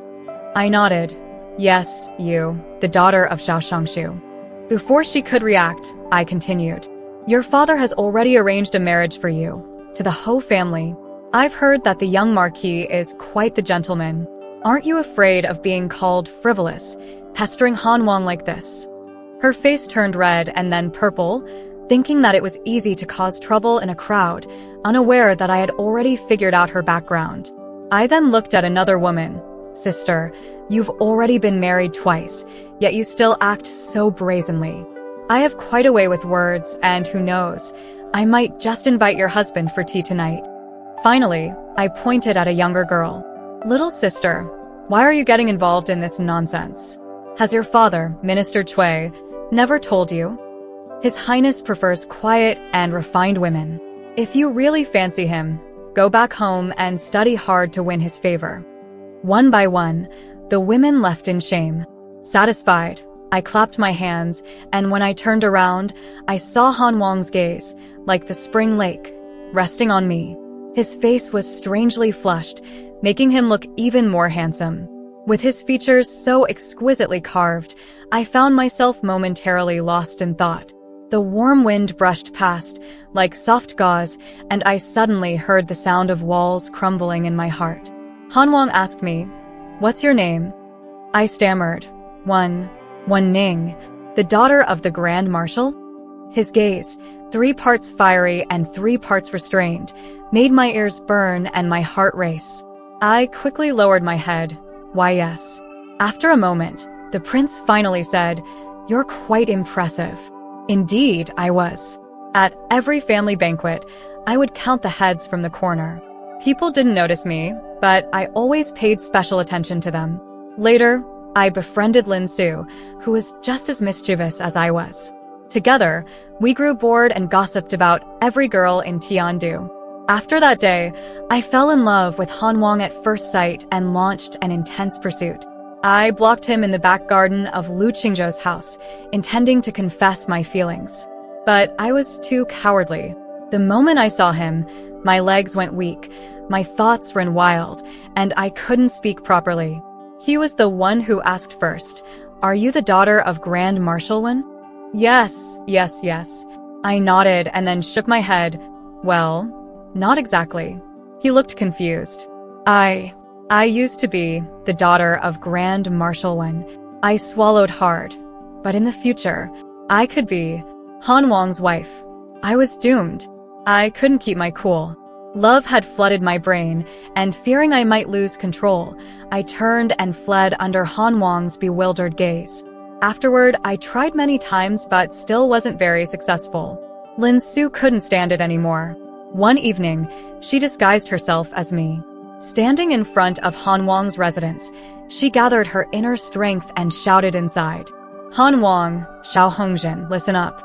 I nodded. "Yes, you, the daughter of Zhao Shangshu." Before she could react, I continued. "Your father has already arranged a marriage for you, to the Ho family. I've heard that the young marquis is quite the gentleman. Aren't you afraid of being called frivolous, pestering Han Wang like this?" Her face turned red and then purple, thinking that it was easy to cause trouble in a crowd, unaware that I had already figured out her background. I then looked at another woman. "Sister, you've already been married twice, yet you still act so brazenly. I have quite a way with words, and who knows, I might just invite your husband for tea tonight." Finally, I pointed at a younger girl. "Little sister, why are you getting involved in this nonsense? Has your father, Minister Cui, never told you? His Highness prefers quiet and refined women. If you really fancy him, go back home and study hard to win his favor." One by one, the women left in shame. Satisfied, I clapped my hands, and when I turned around, I saw Han Wang's gaze, like the spring lake, resting on me. His face was strangely flushed, making him look even more handsome. With his features so exquisitely carved, I found myself momentarily lost in thought. The warm wind brushed past, like soft gauze, and I suddenly heard the sound of walls crumbling in my heart. Han Wang asked me, "What's your name?" I stammered, Wan Ning, the daughter of the Grand Marshal?" His gaze, 3 parts fiery and 3 parts restrained, made my ears burn and my heart race. I quickly lowered my head. "Why, yes." After a moment, the prince finally said, "You're quite impressive." Indeed, I was. At every family banquet, I would count the heads from the corner. People didn't notice me, but I always paid special attention to them. Later, I befriended Lin Su, who was just as mischievous as I was. Together, we grew bored and gossiped about every girl in Tiandu. After that day, I fell in love with Han Wang at first sight and launched an intense pursuit. I blocked him in the back garden of Lu Qingzhou's house, intending to confess my feelings. But I was too cowardly. The moment I saw him, my legs went weak, my thoughts ran wild, and I couldn't speak properly. He was the one who asked first, "Are you the daughter of Grand Marshal Wen?" Yes. I nodded and then shook my head. "Well, not exactly." He looked confused. I used to be the daughter of Grand Marshal Wen." I swallowed hard. But in the future, I could be Han Wang's wife. I was doomed. I couldn't keep my cool. Love had flooded my brain, and fearing I might lose control, I turned and fled under Han Wang's bewildered gaze. Afterward, I tried many times but still wasn't very successful. Lin Su couldn't stand it anymore. One evening, she disguised herself as me. Standing in front of Han Wang's residence, she gathered her inner strength and shouted inside, "Han Wang, Xiao Hongjin, listen up.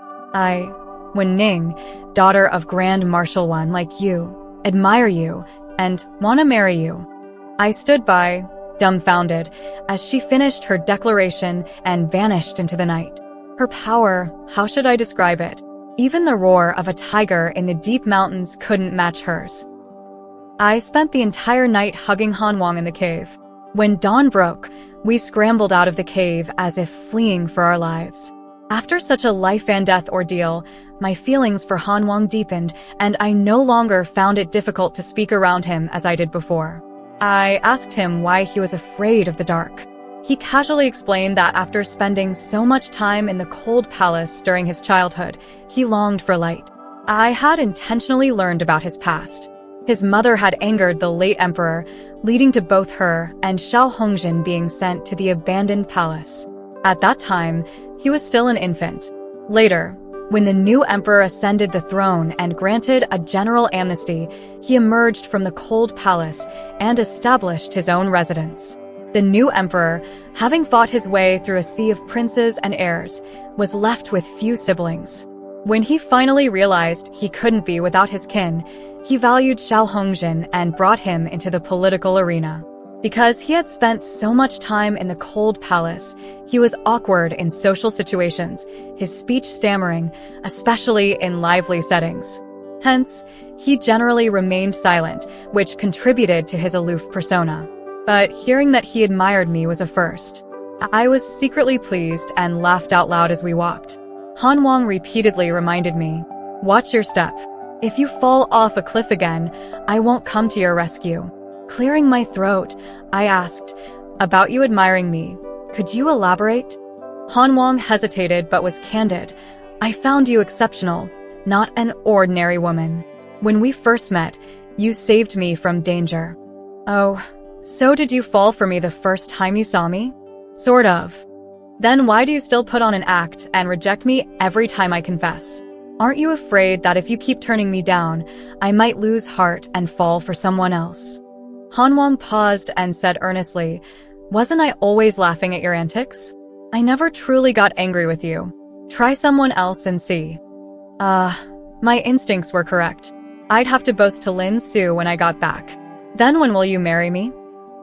Wen Ning, daughter of Grand Marshal Wan like you, admire you, and want to marry you." I stood by, dumbfounded, as she finished her declaration and vanished into the night. Her power, how should I describe it? Even the roar of a tiger in the deep mountains couldn't match hers. I spent the entire night hugging Hanwang in the cave. When dawn broke, we scrambled out of the cave as if fleeing for our lives. After such a life-and-death ordeal, my feelings for Hanwang deepened, and I no longer found it difficult to speak around him as I did before. I asked him why he was afraid of the dark. He casually explained that after spending so much time in the cold palace during his childhood, he longed for light. I had intentionally learned about his past. His mother had angered the late emperor, leading to both her and Xiao Hongjin being sent to the abandoned palace. At that time, he was still an infant. Later, when the new emperor ascended the throne and granted a general amnesty, he emerged from the cold palace and established his own residence. The new emperor, having fought his way through a sea of princes and heirs, was left with few siblings. When he finally realized he couldn't be without his kin, he valued Xiao Hongjin and brought him into the political arena. Because he had spent so much time in the cold palace, he was awkward in social situations, his speech stammering, especially in lively settings. Hence, he generally remained silent, which contributed to his aloof persona. But hearing that he admired me was a first. I was secretly pleased and laughed out loud as we walked. Hanwang repeatedly reminded me, "Watch your step. If you fall off a cliff again, I won't come to your rescue." Clearing my throat, I asked, "About you admiring me, could you elaborate?" Hanwang hesitated but was candid. "I found you exceptional, not an ordinary woman. When we first met, you saved me from danger." "Oh, so did you fall for me the first time you saw me?" "Sort of." "Then why do you still put on an act and reject me every time I confess? Aren't you afraid that if you keep turning me down, I might lose heart and fall for someone else?" Hanwang paused and said earnestly, "Wasn't I always laughing at your antics? I never truly got angry with you. Try someone else and see." My instincts were correct. I'd have to boast to Lin Su when I got back. "Then when will you marry me?"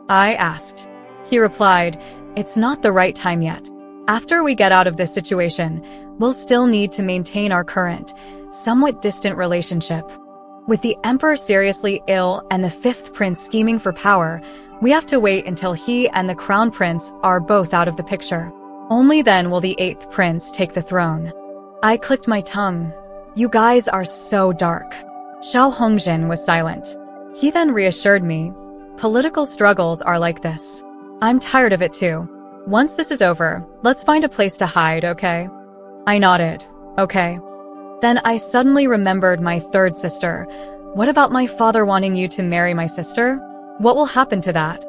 I asked. He replied, "It's not the right time yet. After we get out of this situation, we'll still need to maintain our current, somewhat distant relationship. With the emperor seriously ill and the fifth prince scheming for power, we have to wait until he and the crown prince are both out of the picture. Only then will the eighth prince take the throne." I clicked my tongue. "You guys are so dark." Xiao Hongjin was silent. He then reassured me, "Political struggles are like this. I'm tired of it too. Once this is over, let's find a place to hide, okay?" I nodded. "Okay." Then I suddenly remembered my third sister. "What about my father wanting you to marry my sister? What will happen to that?"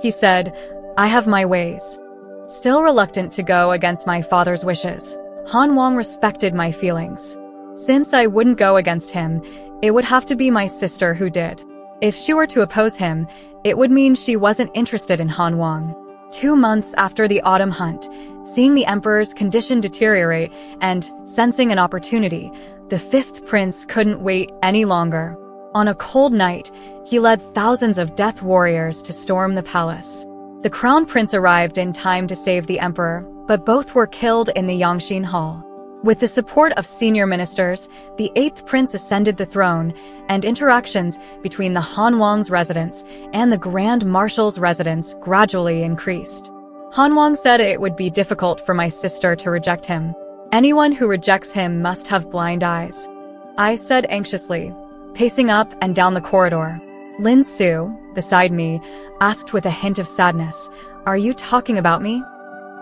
He said, "I have my ways." Still reluctant to go against my father's wishes, Hanwang respected my feelings. Since I wouldn't go against him, it would have to be my sister who did. If she were to oppose him, it would mean she wasn't interested in Hanwang. 2 months after the autumn hunt, seeing the emperor's condition deteriorate and sensing an opportunity, the fifth prince couldn't wait any longer. On a cold night, he led thousands of death warriors to storm the palace. The crown prince arrived in time to save the emperor, but both were killed in the Yangxin Hall. With the support of senior ministers, the eighth prince ascended the throne, and interactions between the Hanwang's residence and the Grand Marshal's residence gradually increased. Hanwang said it would be difficult for my sister to reject him. Anyone who rejects him must have blind eyes. I said anxiously, pacing up and down the corridor. Lin Su, beside me, asked with a hint of sadness, "Are you talking about me?"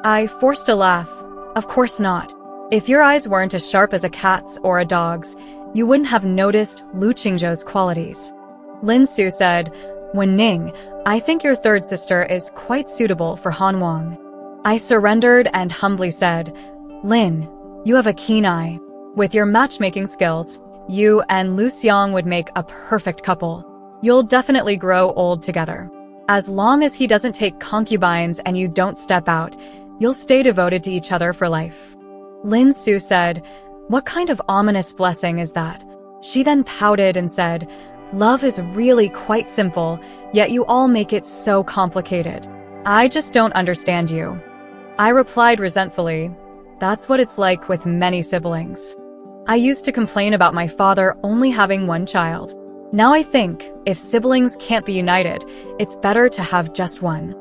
I forced a laugh. "Of course not. If your eyes weren't as sharp as a cat's or a dog's, you wouldn't have noticed Lu Qingzhou's qualities." Lin Su said, "Wen Ning, I think your third sister is quite suitable for Hanwang." I surrendered and humbly said, "Lin, you have a keen eye. With your matchmaking skills, you and Lu Xiang would make a perfect couple. You'll definitely grow old together. As long as he doesn't take concubines and you don't step out, you'll stay devoted to each other for life." Lin Su said, "What kind of ominous blessing is that?" She then pouted and said, "Love is really quite simple, yet you all make it so complicated. I just don't understand you." I replied resentfully, that's what it's like with many siblings. I used to complain about my father only having one child. Now I think, if siblings can't be united, it's better to have just one.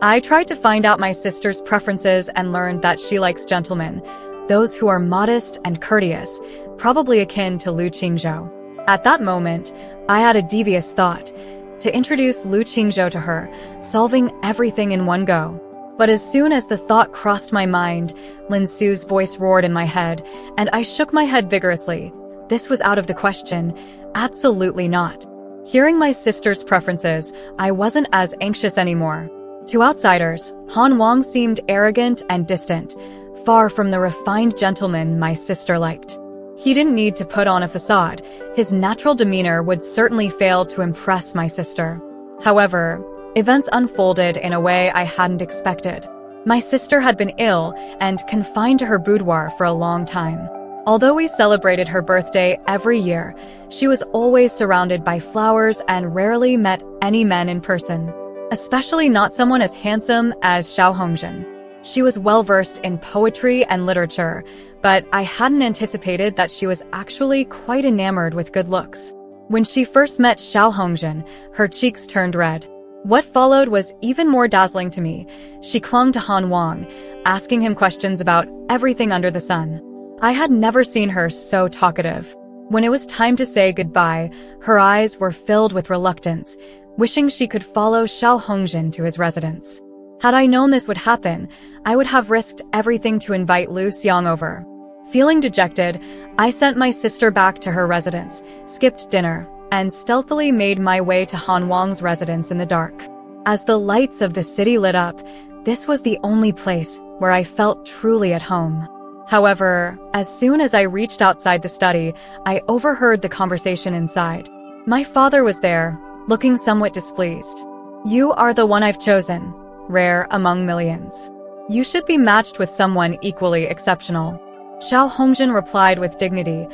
I tried to find out my sister's preferences and learned that she likes gentlemen, those who are modest and courteous, probably akin to Lu Qingzhou. At that moment, I had a devious thought, to introduce Lu Qingzhou to her, solving everything in one go. But as soon as the thought crossed my mind, Lin Su's voice roared in my head, and I shook my head vigorously. This was out of the question. Absolutely not. Hearing my sister's preferences, I wasn't as anxious anymore. To outsiders, Han Wang seemed arrogant and distant, far from the refined gentleman my sister liked. He didn't need to put on a facade. His natural demeanor would certainly fail to impress my sister. However, events unfolded in a way I hadn't expected. My sister had been ill and confined to her boudoir for a long time. Although we celebrated her birthday every year, she was always surrounded by flowers and rarely met any men in person, especially not someone as handsome as Xiao Hongzhen. She was well-versed in poetry and literature, but I hadn't anticipated that she was actually quite enamored with good looks. When she first met Xiao Hongzhen, her cheeks turned red. What followed was even more dazzling to me. She clung to Han Wang, asking him questions about everything under the sun. I had never seen her so talkative. When it was time to say goodbye, her eyes were filled with reluctance, wishing she could follow Xiao Hongzhen to his residence. Had I known this would happen, I would have risked everything to invite Lu Xiang over. Feeling dejected, I sent my sister back to her residence, skipped dinner, and stealthily made my way to Han Wang's residence in the dark. As the lights of the city lit up, this was the only place where I felt truly at home. However, as soon as I reached outside the study, I overheard the conversation inside. My father was there, looking somewhat displeased. "You are the one I've chosen, rare among millions. You should be matched with someone equally exceptional." Xiao Hongzhen replied with dignity,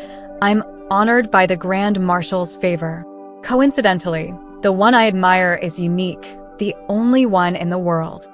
"I'm honored by the Grand Marshal's favor. Coincidentally, the one I admire is unique, the only one in the world,"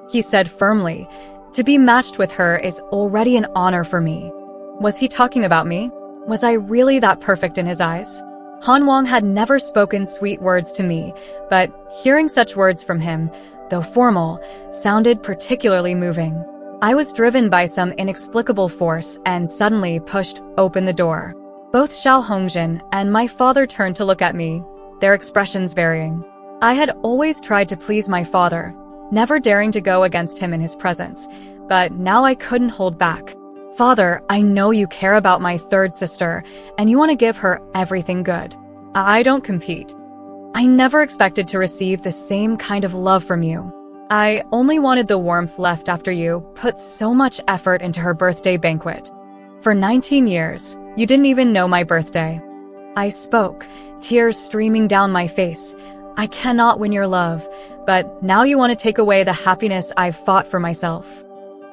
he said firmly. "To be matched with her is already an honor for me." Was he talking about me? Was I really that perfect in his eyes? Han Wang had never spoken sweet words to me, but hearing such words from him, though formal, sounded particularly moving. I was driven by some inexplicable force and suddenly pushed open the door. Both Xiao Hongzhen and my father turned to look at me, their expressions varying. I had always tried to please my father, never daring to go against him in his presence, but now I couldn't hold back. "Father, I know you care about my third sister, and you want to give her everything good. I don't compete. I never expected to receive the same kind of love from you. I only wanted the warmth left after you put so much effort into her birthday banquet. For 19 years, you didn't even know my birthday." I spoke, tears streaming down my face. "I cannot win your love, but now you want to take away the happiness I've fought for myself."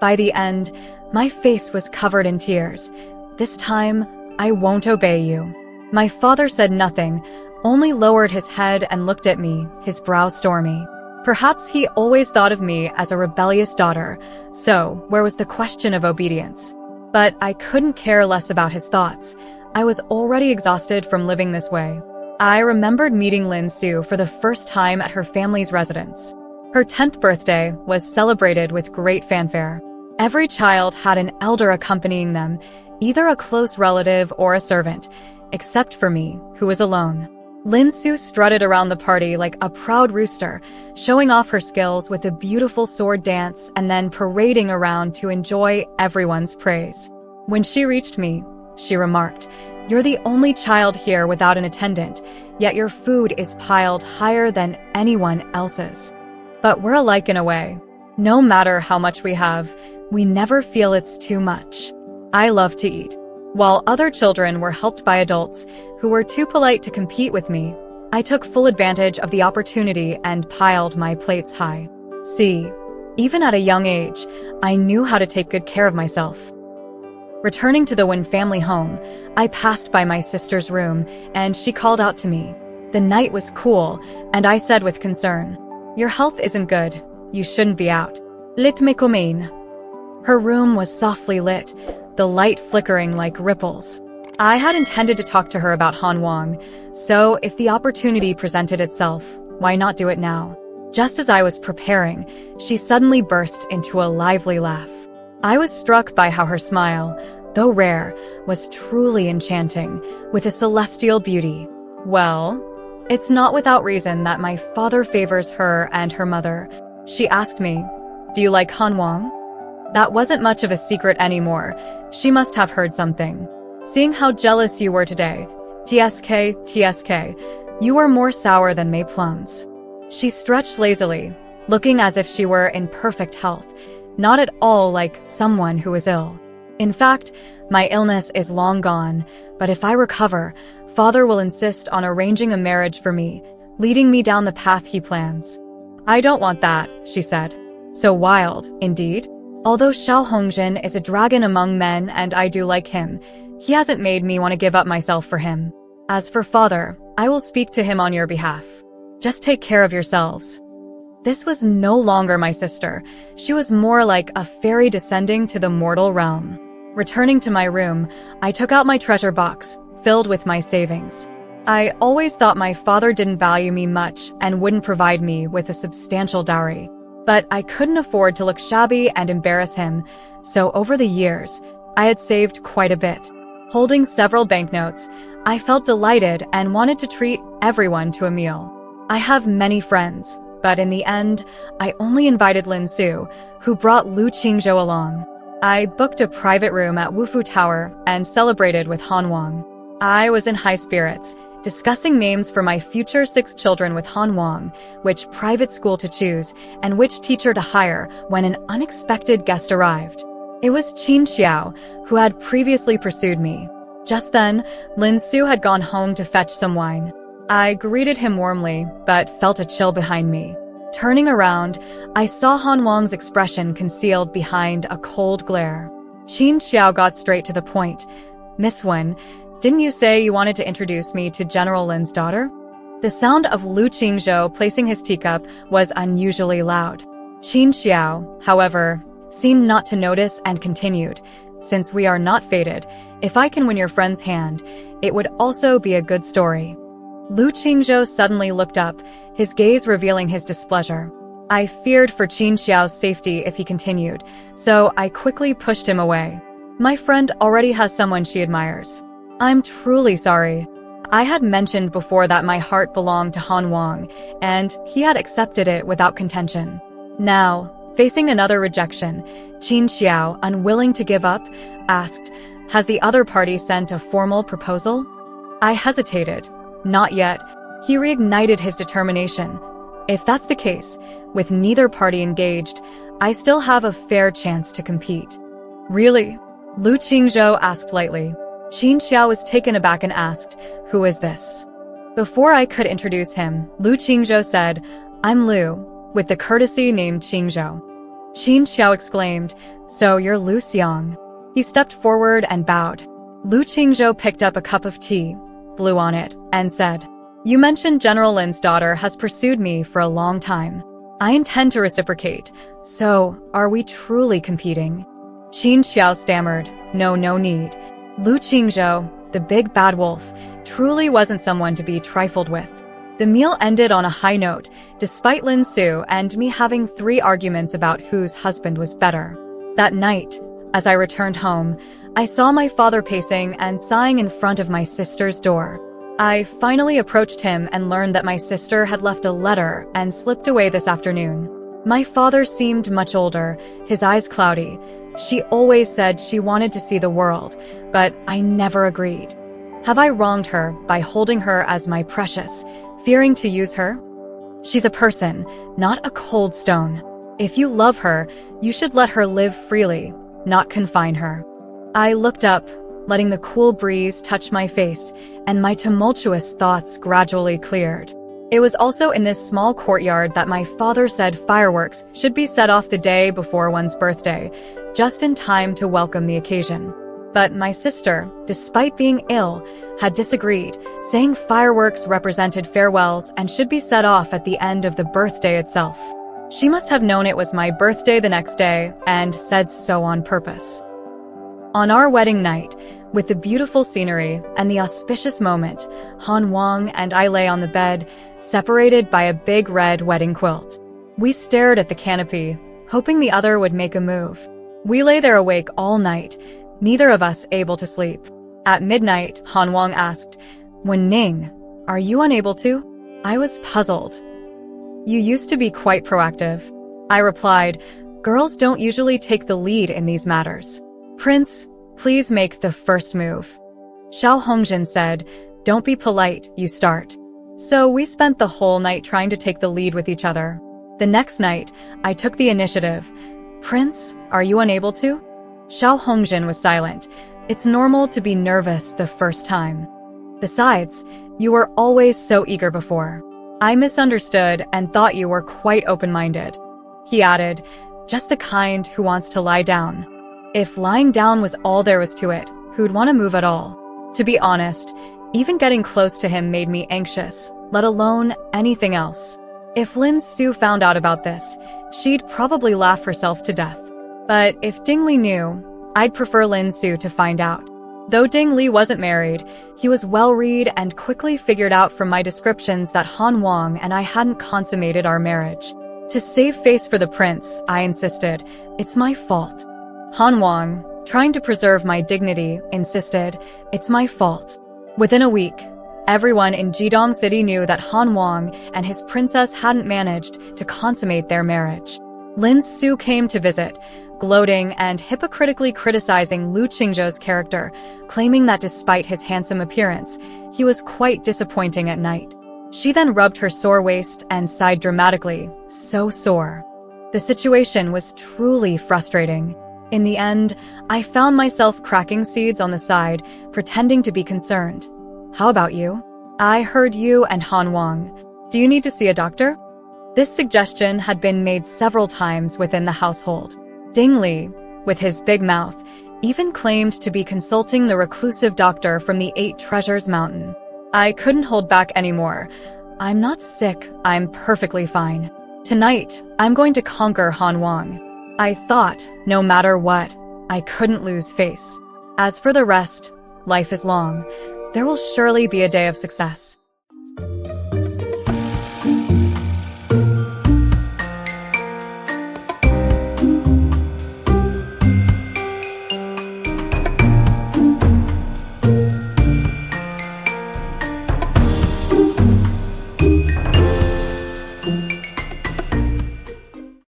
By the end, my face was covered in tears. "This time, I won't obey you." My father said nothing, only lowered his head and looked at me, his brow stormy. Perhaps he always thought of me as a rebellious daughter, so where was the question of obedience? But I couldn't care less about his thoughts. I was already exhausted from living this way. I remembered meeting Lin Su for the first time at her family's residence. Her 10th birthday was celebrated with great fanfare. Every child had an elder accompanying them, either a close relative or a servant, except for me, who was alone. Lin Su strutted around the party like a proud rooster, showing off her skills with a beautiful sword dance and then parading around to enjoy everyone's praise. When she reached me, she remarked, "You're the only child here without an attendant, yet your food is piled higher than anyone else's. But we're alike in a way. No matter how much we have, we never feel it's too much. I love to eat." While other children were helped by adults who were too polite to compete with me, I took full advantage of the opportunity and piled my plates high. See, even at a young age, I knew how to take good care of myself. Returning to the Wen family home, I passed by my sister's room, and she called out to me. The night was cool, and I said with concern, "Your health isn't good. You shouldn't be out. Let me come in." Her room was softly lit, the light flickering like ripples. I had intended to talk to her about Han Wang, so if the opportunity presented itself, why not do it now? Just as I was preparing, she suddenly burst into a lively laugh. I was struck by how her smile, though rare, was truly enchanting, with a celestial beauty. Well, it's not without reason that my father favors her and her mother. She asked me, "Do you like Han Wang?" That wasn't much of a secret anymore. She must have heard something. "Seeing how jealous you were today. TSK, TSK. You are more sour than May plums." She stretched lazily, looking as if she were in perfect health, not at all like someone who is ill. In fact, my illness is long gone, but if I recover, Father will insist on arranging a marriage for me, leading me down the path he plans. "I don't want that," she said. "So wild, indeed? Although Xiao Hongjin is a dragon among men and I do like him, he hasn't made me want to give up myself for him. As for Father, I will speak to him on your behalf. Just take care of yourselves." This was no longer my sister. She was more like a fairy descending to the mortal realm. Returning to my room, I took out my treasure box, filled with my savings. I always thought my father didn't value me much and wouldn't provide me with a substantial dowry. But I couldn't afford to look shabby and embarrass him, so over the years, I had saved quite a bit. Holding several banknotes, I felt delighted and wanted to treat everyone to a meal. I have many friends, but in the end, I only invited Lin Su, who brought Lu Qingzhou along. I booked a private room at Wufu Tower and celebrated with Han Wang. I was in high spirits, discussing names for my future 6 children with Han Wang, which private school to choose, and which teacher to hire when an unexpected guest arrived. It was Qin Xiao, who had previously pursued me. Just then, Lin Su had gone home to fetch some wine. I greeted him warmly, but felt a chill behind me. Turning around, I saw Han Wang's expression concealed behind a cold glare. Qin Xiao got straight to the point. "Miss Wen, didn't you say you wanted to introduce me to General Lin's daughter?" The sound of Lu Qingzhou placing his teacup was unusually loud. Qin Xiao, however, seemed not to notice and continued, "Since we are not fated, if I can win your friend's hand, it would also be a good story." Lu Qingzhou suddenly looked up, his gaze revealing his displeasure. I feared for Qin Xiao's safety if he continued, so I quickly pushed him away. "My friend already has someone she admires." "I'm truly sorry." I had mentioned before that my heart belonged to Han Wang, and he had accepted it without contention. Now, facing another rejection, Qin Xiao, unwilling to give up, asked, "Has the other party sent a formal proposal?" I hesitated. "Not yet." He reignited his determination. "If that's the case, with neither party engaged, I still have a fair chance to compete." "Really?" Lu Qingzhou asked lightly. Qin Xiao was taken aback and asked, "Who is this?" Before I could introduce him, Lu Qingzhou said, "I'm Lu, with the courtesy named Qingzhou." Qin Xiao exclaimed, "So you're Lu Xiang." He stepped forward and bowed. Lu Qingzhou picked up a cup of tea, blew on it, and said, "You mentioned General Lin's daughter has pursued me for a long time. I intend to reciprocate, so are we truly competing?" Qin Xiao stammered, No need." Lu Qingzhou, the big bad wolf, truly wasn't someone to be trifled with. The meal ended on a high note, despite Lin Su and me having 3 arguments about whose husband was better. That night, as I returned home, I saw my father pacing and sighing in front of my sister's door. I finally approached him and learned that my sister had left a letter and slipped away this afternoon. My father seemed much older, his eyes cloudy. She always said she wanted to see the world, but I never agreed. Have I wronged her by holding her as my precious, fearing to use her? She's a person, not a cold stone. If you love her, you should let her live freely, not confine her. I looked up, letting the cool breeze touch my face, and my tumultuous thoughts gradually cleared. It was also in this small courtyard that my father said fireworks should be set off the day before one's birthday, just in time to welcome the occasion. But my sister, despite being ill, had disagreed, saying fireworks represented farewells and should be set off at the end of the birthday itself. She must have known it was my birthday the next day and said so on purpose. On our wedding night, with the beautiful scenery and the auspicious moment, Han Wang and I lay on the bed, separated by a big red wedding quilt. We stared at the canopy, hoping the other would make a move. We lay there awake all night, neither of us able to sleep. At midnight, Han Wang asked, "Wen Ning, are you unable to?" I was puzzled. "You used to be quite proactive." I replied, "Girls don't usually take the lead in these matters. Prince, please make the first move." Xiao Hongjin said, "Don't be polite, you start." So we spent the whole night trying to take the lead with each other. The next night, I took the initiative. "Prince, are you unable to?" Xiao Hongjin was silent. It's normal to be nervous the first time. Besides, you were always so eager before. I misunderstood and thought you were quite open-minded. He added, "Just the kind who wants to lie down." If lying down was all there was to it, who'd want to move at all? To be honest, even getting close to him made me anxious, let alone anything else. If Lin Su found out about this, she'd probably laugh herself to death. But if Ding Li knew, I'd prefer Lin Su to find out. Though Ding Li wasn't married, he was well-read and quickly figured out from my descriptions that Han Wang and I hadn't consummated our marriage. To save face for the prince, I insisted, "It's my fault." Han Wang, trying to preserve my dignity, insisted, "It's my fault." Within a week, everyone in Jidong City knew that Han Wang and his princess hadn't managed to consummate their marriage. Lin Su came to visit, gloating and hypocritically criticizing Lu Qingzhou's character, claiming that despite his handsome appearance, he was quite disappointing at night. She then rubbed her sore waist and sighed dramatically, so sore. The situation was truly frustrating. In the end, I found myself cracking seeds on the side, pretending to be concerned. "How about you? I heard you and Han Wang. Do you need to see a doctor?" This suggestion had been made several times within the household. Ding Li, with his big mouth, even claimed to be consulting the reclusive doctor from the 8 Treasures Mountain. I couldn't hold back anymore. "I'm not sick, I'm perfectly fine. Tonight, I'm going to conquer Han Wang." I thought, no matter what, I couldn't lose face. As for the rest, life is long. There will surely be a day of success.